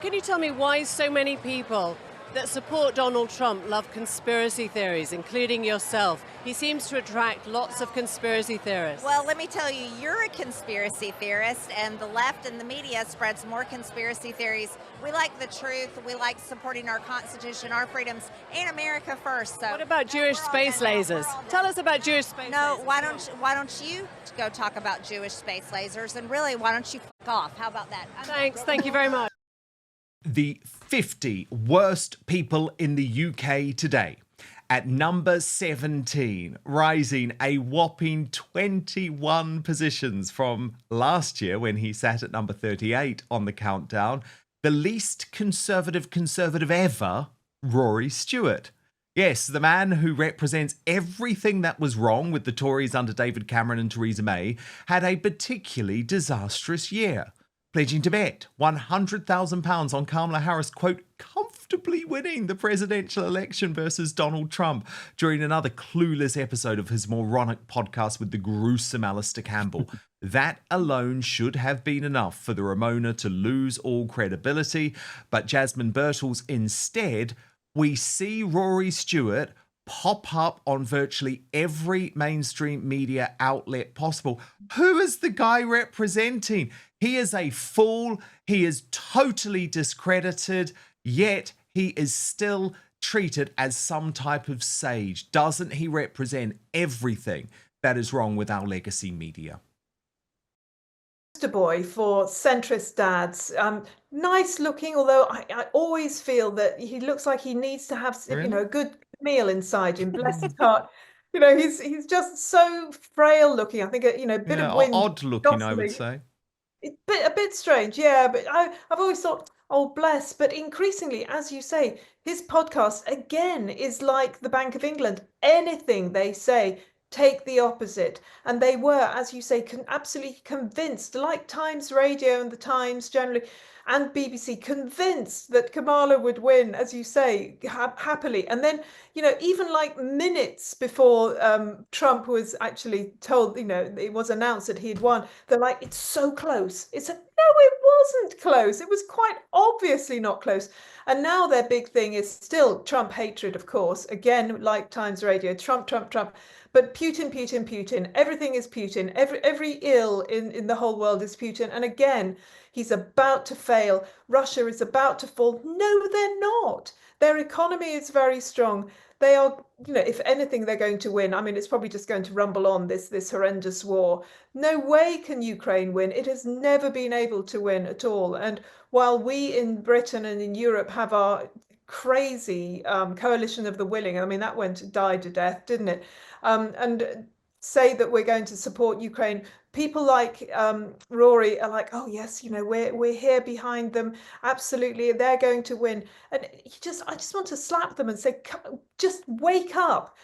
Can you tell me why so many people that support Donald Trump love conspiracy theories, including yourself? He seems to attract lots of conspiracy theorists. Well, let me tell you, you're a conspiracy theorist, and the left and the media spreads more conspiracy theories. We like the truth. We like supporting our Constitution, our freedoms, and America first. So, what about Jewish space lasers? Tell us about Jewish space lasers. No, why don't you go talk about Jewish space lasers? And really, why don't you fuck off? How about that? Thanks. Thank you very much. The 50 worst people in the UK today. At number 17, rising a whopping 21 positions from last year when he sat at number 38 on the countdown. The least conservative ever, Rory Stewart. Yes, the man who represents everything that was wrong with the Tories under David Cameron and Theresa May had a particularly disastrous year, pledging to bet £100,000 on Kamala Harris, quote, comfortably winning the presidential election versus Donald Trump during another clueless episode of his moronic podcast with the gruesome Alistair Campbell. That alone should have been enough for the Ramona to lose all credibility, but Jasmine Birtles instead, we see Rory Stewart pop up on virtually every mainstream media outlet possible. Who is the guy representing? He is a fool. He is totally discredited, yet he is still treated as some type of sage. Doesn't he represent everything that is wrong with our legacy media? Boy for centrist dads. Nice looking, although I always feel that he looks like he needs to have a good meal inside him. Bless his heart. He's just so frail looking. I think a bit of wind, odd looking, I would say. A bit strange, yeah. But I've always thought, oh bless. But increasingly, as you say, his podcast again is like the Bank of England. Anything they say, take the opposite. And they were, as you say, absolutely convinced, like Times Radio and the Times generally, and BBC, convinced that Kamala would win, as you say, happily. And then, even like minutes before Trump was actually told, it was announced that he'd won, they're like, it's so close. No, it wasn't close. It was quite obviously not close. And now their big thing is still Trump hatred, of course. Again, like Times Radio, Trump, Trump, Trump. But Putin, Putin, Putin. Everything is Putin. Every ill in the whole world is Putin. And again, he's about to fail. Russia is about to fall. No, they're not. Their economy is very strong. They are, if anything, they're going to win. I mean, it's probably just going to rumble on, this horrendous war. No way can Ukraine win. It has never been able to win at all. And while we in Britain and in Europe have our crazy coalition of the willing, I mean, that died to death, didn't it? And say that we're going to support Ukraine. People like Rory are like, oh yes, we're here behind them. Absolutely, they're going to win. And I just want to slap them and say, just wake up.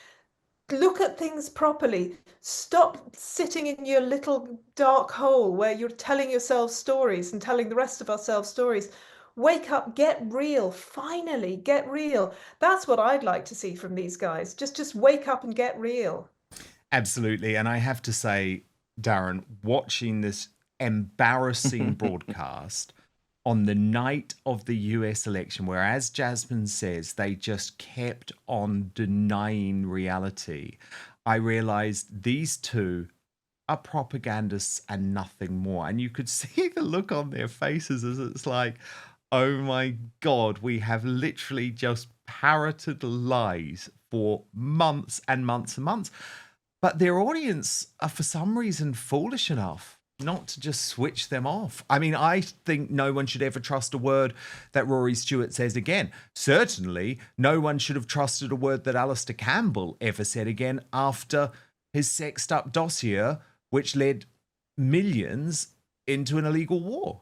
Look at things properly. Stop sitting in your little dark hole where you're telling yourselves stories and telling the rest of ourselves stories. Wake up, get real, finally get real. That's what I'd like to see from these guys. Just wake up and get real. Absolutely. And I have to say, Darren, watching this embarrassing broadcast on the night of the US election, where, as Jasmine says, they just kept on denying reality, I realized these two are propagandists and nothing more. And you could see the look on their faces as it's like, oh my God, we have literally just parroted lies for months and months and months. But their audience are for some reason foolish enough not to just switch them off. I mean, I think no one should ever trust a word that Rory Stewart says again. Certainly, no one should have trusted a word that Alistair Campbell ever said again after his sexed up dossier, which led millions into an illegal war.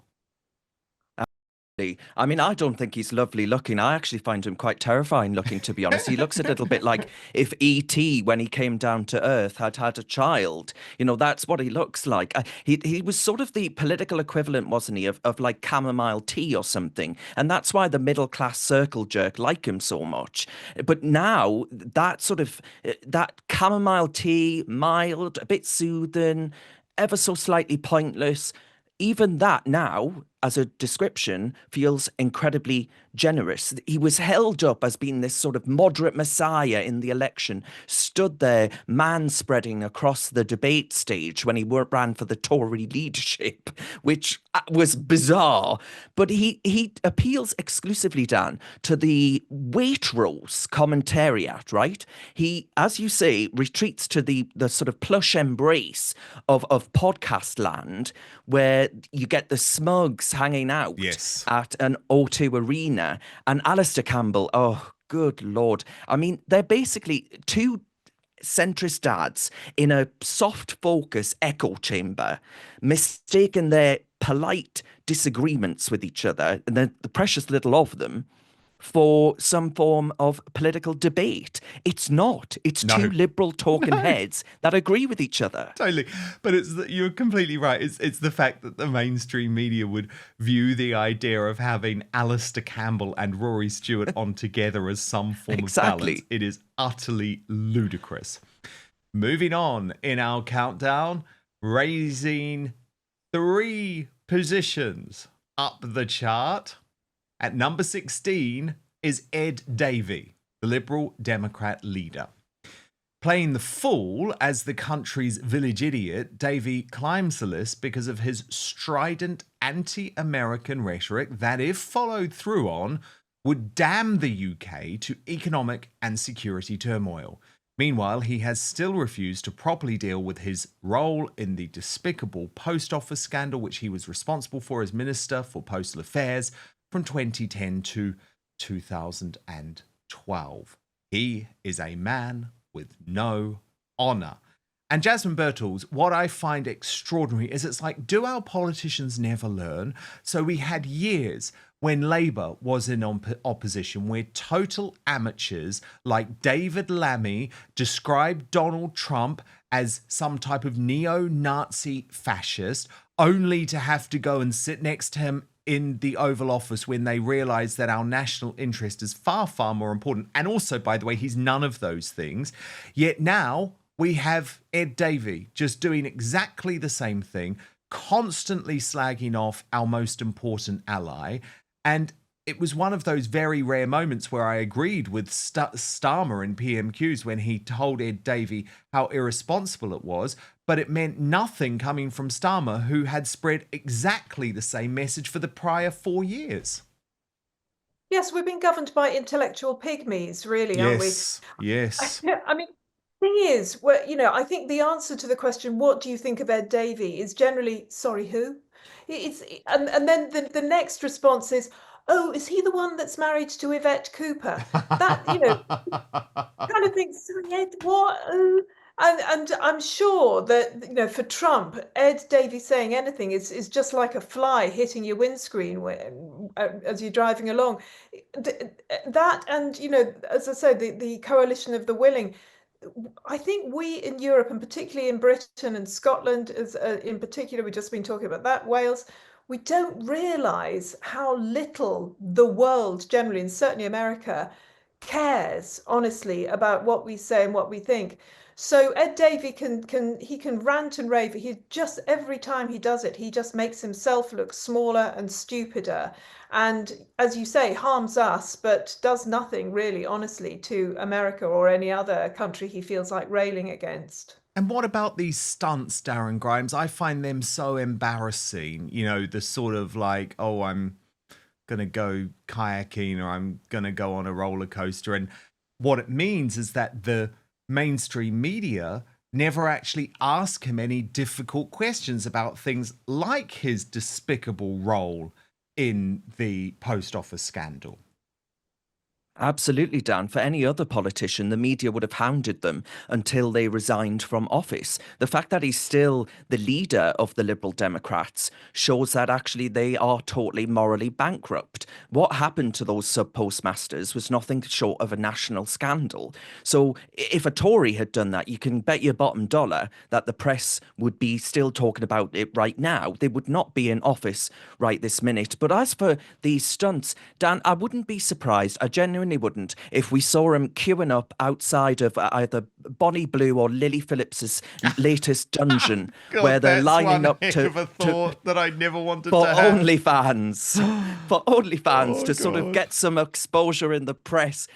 I mean, I don't think he's lovely looking. I actually find him quite terrifying looking, to be honest. He looks a little bit like if E.T., when he came down to Earth, had had a child. That's what he looks like. He was sort of the political equivalent, wasn't he, of like chamomile tea or something. And that's why the middle-class circle jerk like him so much. But now, that chamomile tea, mild, a bit soothing, ever so slightly pointless, even that now, as a description, feels incredibly generous. He was held up as being this sort of moderate messiah in the election, stood there man-spreading across the debate stage when he ran for the Tory leadership, which was bizarre. But he appeals exclusively, Dan, to the Waitrose commentariat, right? He, as you say, retreats to the sort of plush embrace of podcast land, where you get the smugs hanging out at an O2 arena. And Alistair Campbell, oh, good Lord. I mean, they're basically two centrist dads in a soft focus echo chamber, mistaking their polite disagreements with each other, and the precious little of them, for some form of political debate. It's not. It's two liberal talking heads that agree with each other. Totally. But you're completely right. It's the fact that the mainstream media would view the idea of having Alistair Campbell and Rory Stewart on together as some form of balance. It is utterly ludicrous. Moving on in our countdown, raising 3 positions up the chart. At number 16 is Ed Davey, the Liberal Democrat leader. Playing the fool as the country's village idiot, Davey climbs the list because of his strident anti-American rhetoric that, if followed through on, would damn the UK to economic and security turmoil. Meanwhile, he has still refused to properly deal with his role in the despicable post office scandal, which he was responsible for as Minister for Postal Affairs from 2010 to 2012. He is a man with no honour. And Jasmine Birtles, what I find extraordinary is it's like, do our politicians never learn? So we had years when Labour was in opposition, where total amateurs like David Lammy described Donald Trump as some type of neo-Nazi fascist, only to have to go and sit next to him in the Oval Office when they realised that our national interest is far, far more important. And also, by the way, he's none of those things. Yet now we have Ed Davey just doing exactly the same thing, constantly slagging off our most important ally. And it was one of those very rare moments where I agreed with Starmer in PMQs when he told Ed Davey how irresponsible it was, but it meant nothing coming from Starmer, who had spread exactly the same message for the prior 4 years. Yes, we've been governed by intellectual pygmies, really, aren't we? Yes. I mean, the thing is, I think the answer to the question, what do you think of Ed Davey, is generally, sorry, who? And then the next response is, oh, is he the one that's married to Yvette Cooper? That, kind of thing, sorry, Ed, what? And I'm sure that, for Trump, Ed Davey saying anything is just like a fly hitting your windscreen as you're driving along. That, and, as I said, the coalition of the willing, I think we in Europe, and particularly in Britain and Scotland, in particular, we've just been talking about that, Wales, we don't realise how little the world generally, and certainly America, cares, honestly, about what we say and what we think. So Ed Davey can rant and rave. Every time he does it, he just makes himself look smaller and stupider. And as you say, harms us, but does nothing really, honestly, to America or any other country he feels like railing against. And what about these stunts, Darren Grimes? I find them so embarrassing. The sort of like, oh, I'm going to go kayaking or I'm going to go on a roller coaster. And what it means is that the mainstream media never actually ask him any difficult questions about things like his despicable role in the post office scandal. Absolutely, Dan. For any other politician, the media would have hounded them until they resigned from office. The fact that he's still the leader of the Liberal Democrats shows that actually they are totally morally bankrupt. What happened to those sub-postmasters was nothing short of a national scandal. So if a Tory had done that, you can bet your bottom dollar that the press would be still talking about it right now. They would not be in office right this minute. But as for these stunts, Dan, I wouldn't be surprised. I genuinely genuinely wouldn't. If we saw him queuing up outside of either Bonnie Blue or Lily Phillips's latest dungeon, God, where they're that's lining one up heck to of a thought that I never wanted for to have. OnlyFans to sort of God. get some exposure in the press.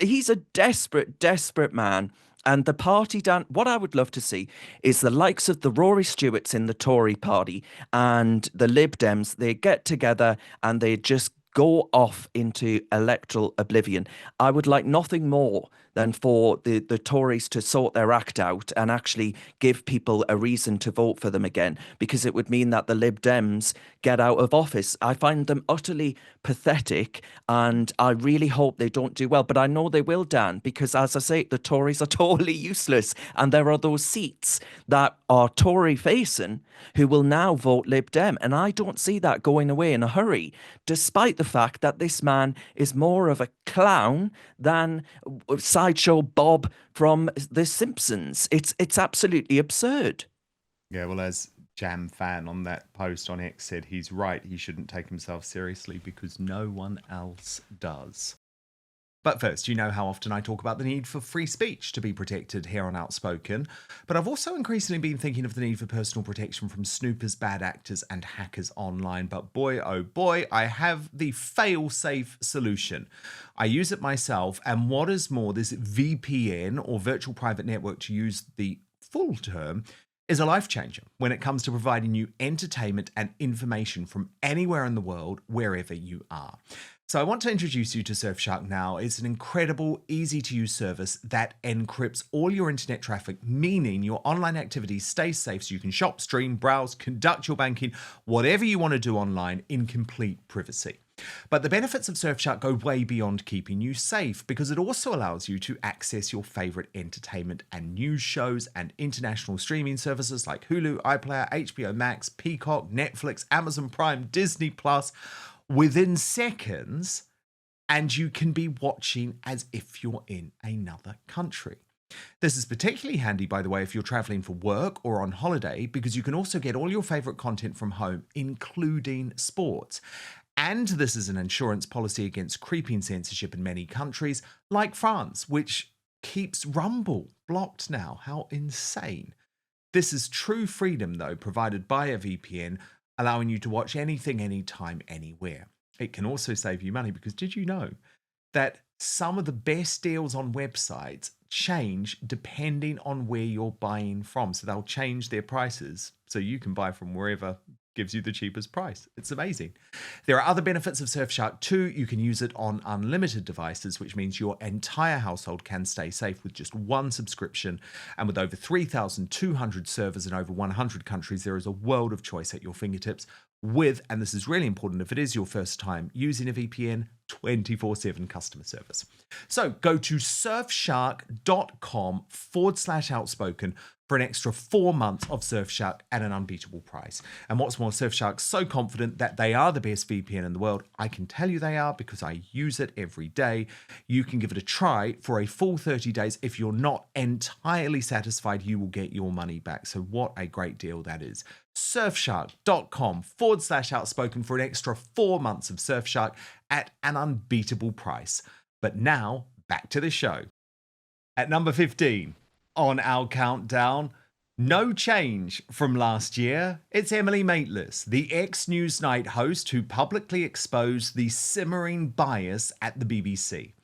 He's a desperate man. And the party down, what I would love to see is the likes of the Rory Stewarts in the Tory party and the Lib Dems. They get together and they just go off into electoral oblivion. I would like nothing more than for the Tories to sort their act out and actually give people a reason to vote for them again, because it would mean that the Lib Dems get out of office. I find them utterly pathetic, and I really hope they don't do well. But I know they will, Dan, because as I say, the Tories are totally useless, and there are those seats that are Tory facing who will now vote Lib Dem, and I don't see that going away in a hurry, despite the fact that this man is more of a clown than Sideshow Bob from The Simpsons. It's absolutely absurd. Yeah, well, as Jam Fan on that post on X said, he's right. He shouldn't take himself seriously because no one else does. But first, you know how often I talk about the need for free speech to be protected here on Outspoken, but I've also increasingly been thinking of the need for personal protection from snoopers, bad actors, and hackers online. But boy, oh boy, I have the fail-safe solution. I use it myself, and what is more, this VPN, or virtual private network to use the full term, is a life changer when it comes to providing you entertainment and information from anywhere in the world, wherever you are. So I want to introduce you to Surfshark now. It's an incredible, easy-to-use service that encrypts all your internet traffic, meaning your online activities stay safe so you can shop, stream, browse, conduct your banking, whatever you want to do online in complete privacy. But the benefits of Surfshark go way beyond keeping you safe, because it also allows you to access your favorite entertainment and news shows and international streaming services like Hulu, iPlayer, HBO Max, Peacock, Netflix, Amazon Prime, Disney Plus, within seconds, and you can be watching as if you're in another country. This is particularly handy, by the way, if you're traveling for work or on holiday, because you can also get all your favorite content from home, including sports. And this is an insurance policy against creeping censorship in many countries, like France, which keeps Rumble blocked now. How insane. This is true freedom, though, provided by a VPN, allowing you to watch anything, anytime, anywhere. It can also save you money, because did you know that some of the best deals on websites change depending on where you're buying from? So they'll change their prices so you can buy from wherever gives you the cheapest price. It's amazing. There are other benefits of Surfshark too. You can use it on unlimited devices, which means your entire household can stay safe with just one subscription. And with over 3,200 servers in over 100 countries, there is a world of choice at your fingertips with, and this is really important if it is your first time using a VPN, 24/7 customer service. So go to surfshark.com/outspoken for an extra 4 months of Surfshark at an unbeatable price. And what's more, Surfshark's so confident that they are the best VPN in the world. I can tell you they are, because I use it every day. You can give it a try for a full 30 days. If you're not entirely satisfied, you will get your money back. So what a great deal that is. Surfshark.com/outspoken for an extra 4 months of Surfshark at an unbeatable price. But now, back to the show. At number 15 on our countdown, no change from last year. It's Emily Maitlis, the ex-Newsnight host who publicly exposed the simmering bias at the BBC.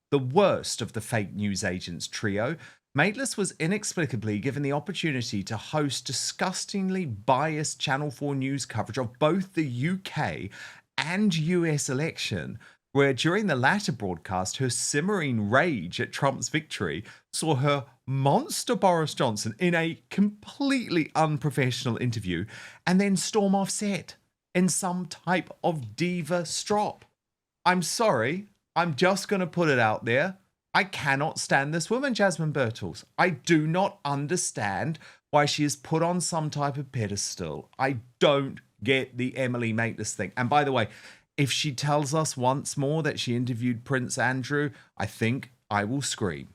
The worst of the fake news agents trio, Maitlis was inexplicably given the opportunity to host disgustingly biased Channel 4 news coverage of both the UK and US election, where during the latter broadcast, her simmering rage at Trump's victory saw her monster Boris Johnson in a completely unprofessional interview and then storm off set in some type of diva strop. I'm sorry, I'm just going to put it out there. I cannot stand this woman, Jasmine Birtles. I do not understand why she is put on some type of pedestal. I don't get the Emily Maitlis thing. And by the way, if she tells us once more that she interviewed Prince Andrew, I think I will scream.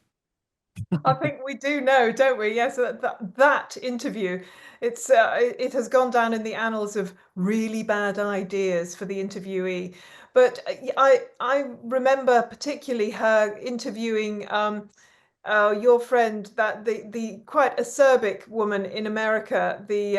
I think we do know, don't we? Yes, that interview, it has gone down in the annals of really bad ideas for the interviewee. But I remember particularly her interviewing your friend, that the quite acerbic woman in America, the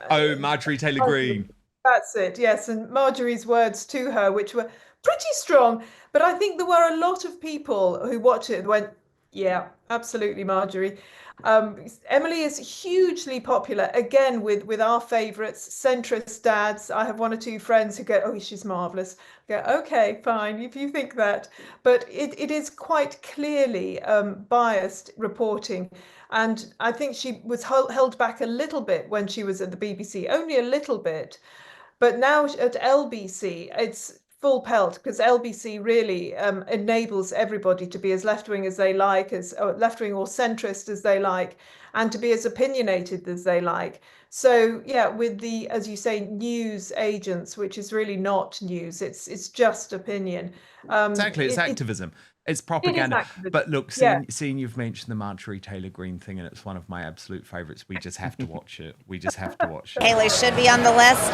Oh, Marjorie Taylor Greene. that's it, yes, and Marjorie's words to her, which were pretty strong. But I think there were a lot of people who watched it and went, yeah, absolutely, Marjorie. Emily is hugely popular, again, with our favourites, centrist dads. I have one or two friends who go, oh, she's marvellous. I go, okay, fine, if you think that. But it is quite clearly biased reporting. And I think she was held back a little bit when she was at the BBC, only a little bit. But now at LBC, it's full pelt, because LBC really enables everybody to be as left-wing as they like, as left-wing or centrist as they like, and to be as opinionated as they like. So yeah, with the, as you say, news agents, which is really not news, it's just opinion. Exactly, it's activism. It's propaganda. activism. But look, Yeah. seeing you've mentioned the Marjorie Taylor Greene thing, and it's one of my absolute favourites, we just have to watch it. We just have to watch it. Haley should be on the list,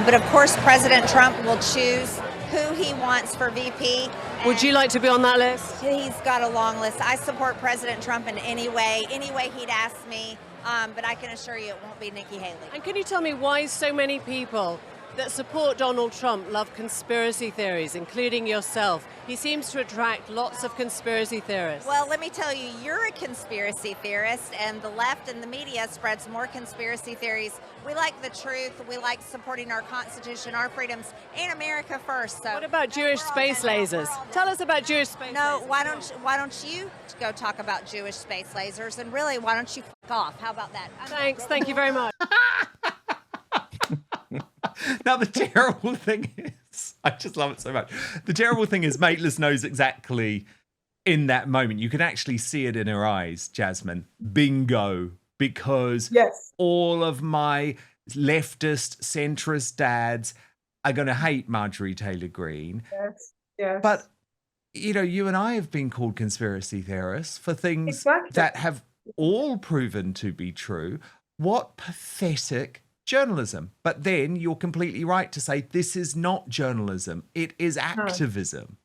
but of course President Trump will choose who he wants for VP. Would you like to be on that list? He's got a long list. I support President Trump in any way he'd ask me, but I can assure you it won't be Nikki Haley. And can you tell me why so many people that support Donald Trump love conspiracy theories, including yourself? He seems to attract lots of conspiracy theorists. Well, let me tell you, you're a conspiracy theorist, and the left and the media spreads more conspiracy theories. We like the truth. We like supporting our Constitution, our freedoms, and America first. So what about Jewish space lasers? Tell us about Jewish space lasers. No, why don't you go talk about Jewish space lasers? And really, why don't you f*** off? How about that? Thanks. Thank you very much. Now, the terrible thing is, I just love it so much. The terrible thing is, Maitlis knows exactly in that moment. You can actually see it in her eyes, Jasmine. Bingo. Because Yes. all of my leftist, centrist dads are going to hate Marjorie Taylor Greene. Yes. Yes. But, you know, you and I have been called conspiracy theorists for things Exactly. that have all proven to be true. What pathetic journalism. But then you're completely right to say this is not journalism. It is activism.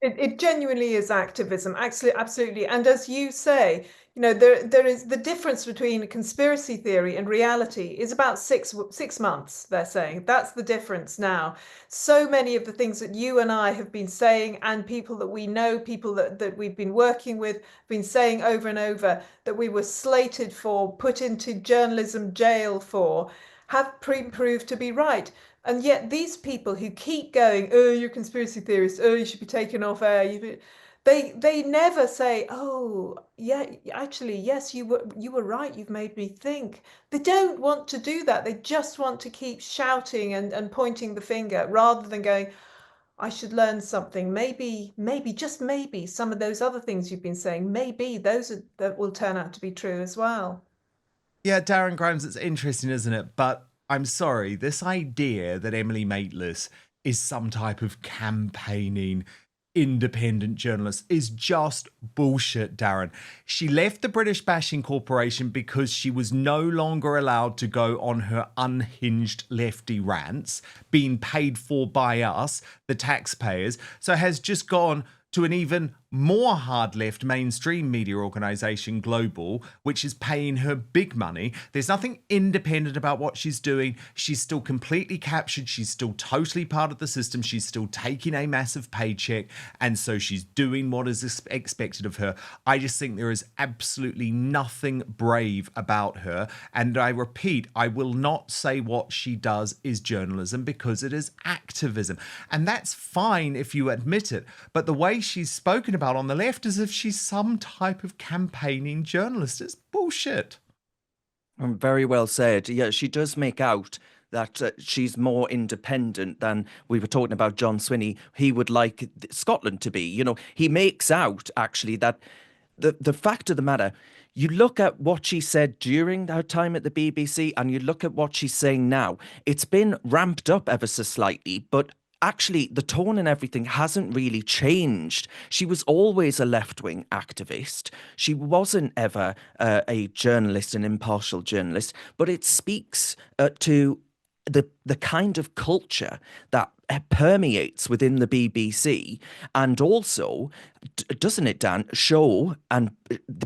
It genuinely is activism, absolutely. And as you say, you know, there is the difference between conspiracy theory and reality is about six months, they're saying. That's the difference now. So many of the things that you and I have been saying, and people that we know, people that we've been working with, been saying over and over, that we were slated for, put into journalism jail for, have proved to be right. And yet these people who keep going, oh, you're a conspiracy theorist, oh, you should be taken off air, they never say, oh, yeah, actually, yes, you were right, you've made me think. They don't want to do that. They just want to keep shouting and pointing the finger, rather than going, I should learn something. Maybe, just maybe, some of those other things you've been saying, maybe that will turn out to be true as well. Yeah, Darren Grimes, it's interesting, isn't it? But I'm sorry, this idea that Emily Maitlis is some type of campaigning independent journalist is just bullshit, Darren. She left the British Bashing Corporation because she was no longer allowed to go on her unhinged lefty rants, being paid for by us, the taxpayers, so has just gone to an even more hard left mainstream media organisation, Global, which is paying her big money. There's nothing independent about what she's doing. She's still completely captured. She's still totally part of the system. She's still taking a massive paycheck. And so she's doing what is expected of her. I just think there is absolutely nothing brave about her. And I repeat, I will not say what she does is journalism, because it is activism. And that's fine if you admit it. But the way she's spoken about on the left as if she's some type of campaigning journalist. It's bullshit. Very well said. Yeah, she does make out that she's more independent than we were talking about John Swinney. He would like Scotland to be. You know, he makes out actually that the fact of the matter, you look at what she said during her time at the BBC and you look at what she's saying now, it's been ramped up ever so slightly, but actually, the tone and everything hasn't really changed. She was always a left-wing activist. She wasn't ever a journalist, an impartial journalist, but it speaks to the kind of culture that permeates within the BBC, and also, doesn't it, Dan, show and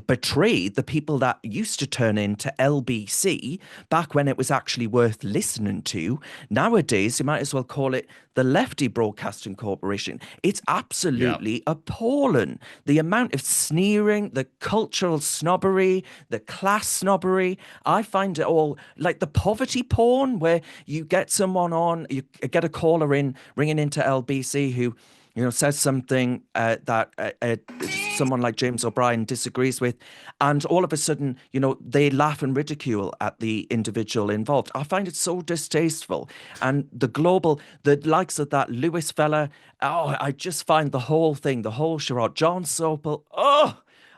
betray the people that used to turn into LBC back when it was actually worth listening to? Nowadays, you might as well call it the Lefty Broadcasting Corporation. It's absolutely appalling. The amount of sneering, the cultural snobbery, the class snobbery. I find it all like the poverty porn where you get someone on, you get a caller in, ringing into LBC who, says something that someone like James O'Brien disagrees with, and all of a sudden, they laugh and ridicule at the individual involved. I find it so distasteful. And the likes of that Lewis fella, I just find the whole thing, the whole charade, John Sopel,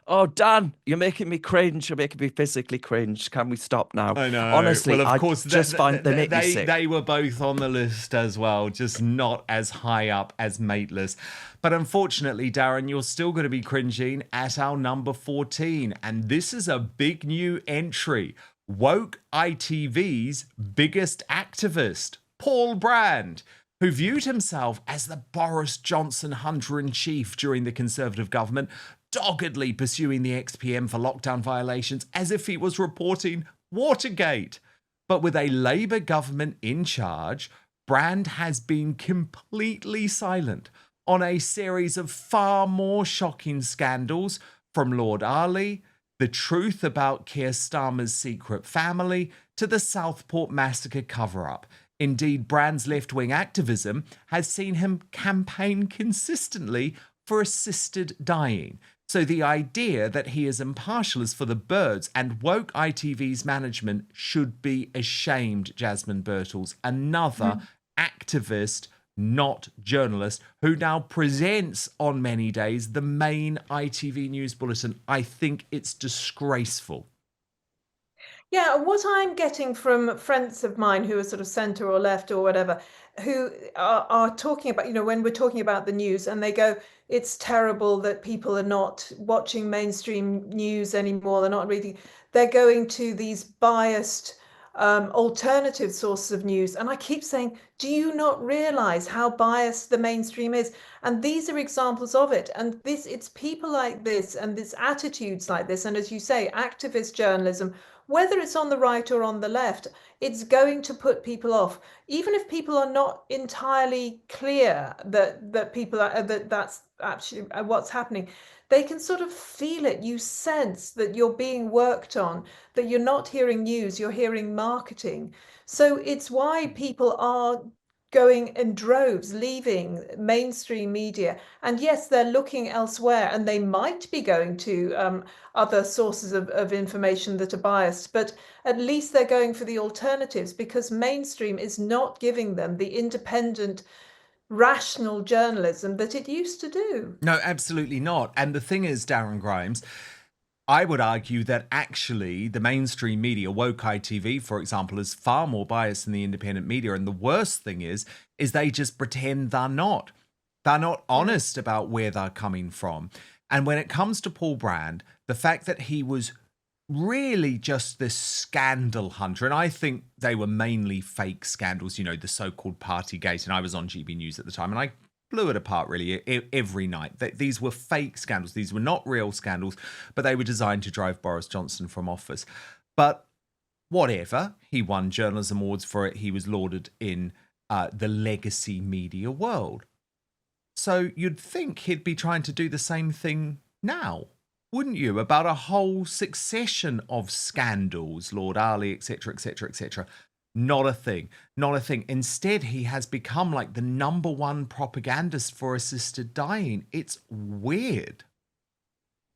Oh, Dan, you're making me cringe. You're making me physically cringe. Can we stop now? I know. Honestly, well, of course, just find they make me sick. They were both on the list as well, just not as high up as Maitlis. But unfortunately, Darren, you're still going to be cringing at our number 14. And this is a big new entry. Woke ITV's biggest activist, Paul Brand, who viewed himself as the Boris Johnson hunter-in-chief during the Conservative government, doggedly pursuing the XPM for lockdown violations as if he was reporting Watergate. But with a Labour government in charge, Brand has been completely silent on a series of far more shocking scandals, from Lord Ali, the truth about Keir Starmer's secret family, to the Southport massacre cover-up. Indeed, Brand's left-wing activism has seen him campaign consistently for assisted dying. So the idea that he is impartial is for the birds, and Woke ITV's management should be ashamed, Jasmine Birtles, another activist, not journalist, who now presents on many days the main ITV news bulletin. I think it's disgraceful. Yeah, what I'm getting from friends of mine who are sort of centre or left or whatever, who are talking about, when we're talking about the news, and they go, it's terrible that people are not watching mainstream news anymore. They're not reading. They're going to these biased alternative sources of news. And I keep saying, do you not realize how biased the mainstream is? And these are examples of it. And it's people like this and this attitudes like this. And as you say, activist journalism, whether it's on the right or on the left, it's going to put people off. Even if people are not entirely clear that people are, that's actually what's happening, they can sort of feel it. You sense that you're being worked on, that you're not hearing news, you're hearing marketing. So it's why people are going in droves, leaving mainstream media. And yes, they're looking elsewhere, and they might be going to other sources of information that are biased, but at least they're going for the alternatives, because mainstream is not giving them the independent, rational journalism that it used to do. No, absolutely not. And the thing is, Darren Grimes, I would argue that actually the mainstream media, Woke ITV, for example, is far more biased than the independent media. And the worst thing is they just pretend they're not. They're not honest about where they're coming from. And when it comes to Paul Brand, the fact that he was really just this scandal hunter, and I think they were mainly fake scandals, the so-called Partygate, and I was on GB News at the time, and I blew it apart really every night. These were fake scandals. These were not real scandals, but they were designed to drive Boris Johnson from office. But whatever, he won journalism awards for it. He was lauded in the legacy media world. So you'd think he'd be trying to do the same thing now, wouldn't you? About a whole succession of scandals, Lord Ali, etc., etc., etc. Not a thing. Not a thing. Instead, he has become like the #1 propagandist for assisted dying. It's weird.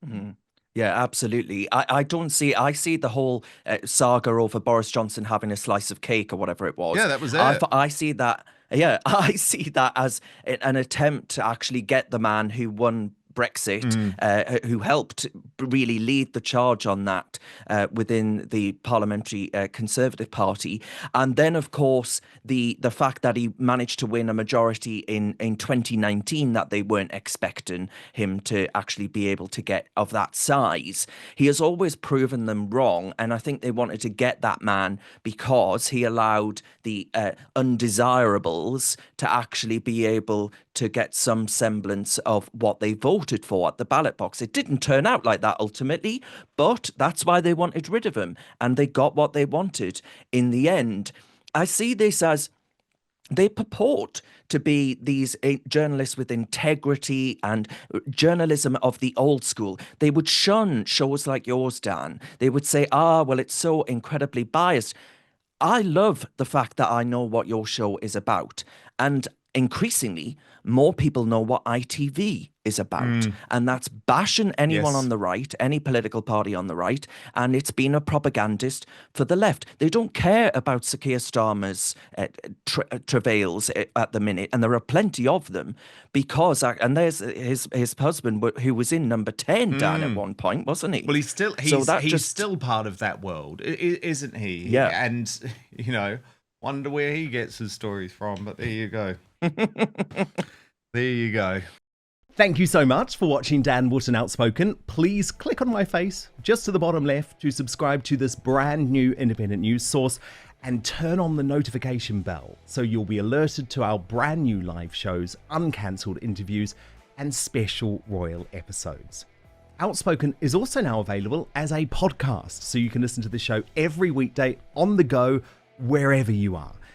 Mm-hmm. Yeah, absolutely. I don't see. I see the whole saga over Boris Johnson having a slice of cake or whatever it was. Yeah, that was it. I see that. Yeah, I see that as an attempt to actually get the man who won Brexit, who helped really lead the charge on that within the Parliamentary Conservative Party. And then, of course, the fact that he managed to win a majority in 2019 that they weren't expecting him to actually be able to get of that size. He has always proven them wrong, and I think they wanted to get that man because he allowed the undesirables to actually be able to get some semblance of what they voted for at the ballot box. It didn't turn out like that ultimately, but that's why they wanted rid of him, and they got what they wanted in the end. I see this as they purport to be these journalists with integrity and journalism of the old school. They would shun shows like yours, Dan. They would say, well, it's so incredibly biased. I love the fact that I know what your show is about. And increasingly, more people know what ITV is about. And that's bashing anyone on the right, any political party on the right. And it's been a propagandist for the left. They don't care about Sir Keir Starmer's travails at the minute. And there are plenty of them because, and there's his husband who was in number 10, Dan, at one point, wasn't he? Well, he's still part of that world, isn't he? Yeah. And, wonder where he gets his stories from, but there you go. There you go. Thank you so much for watching Dan Wootton Outspoken. Please click on my face just to the bottom left to subscribe to this brand new independent news source and turn on the notification bell so you'll be alerted to our brand new live shows, uncancelled interviews, and special royal episodes. Outspoken is also now available as a podcast, so you can listen to the show every weekday on the go, wherever you are.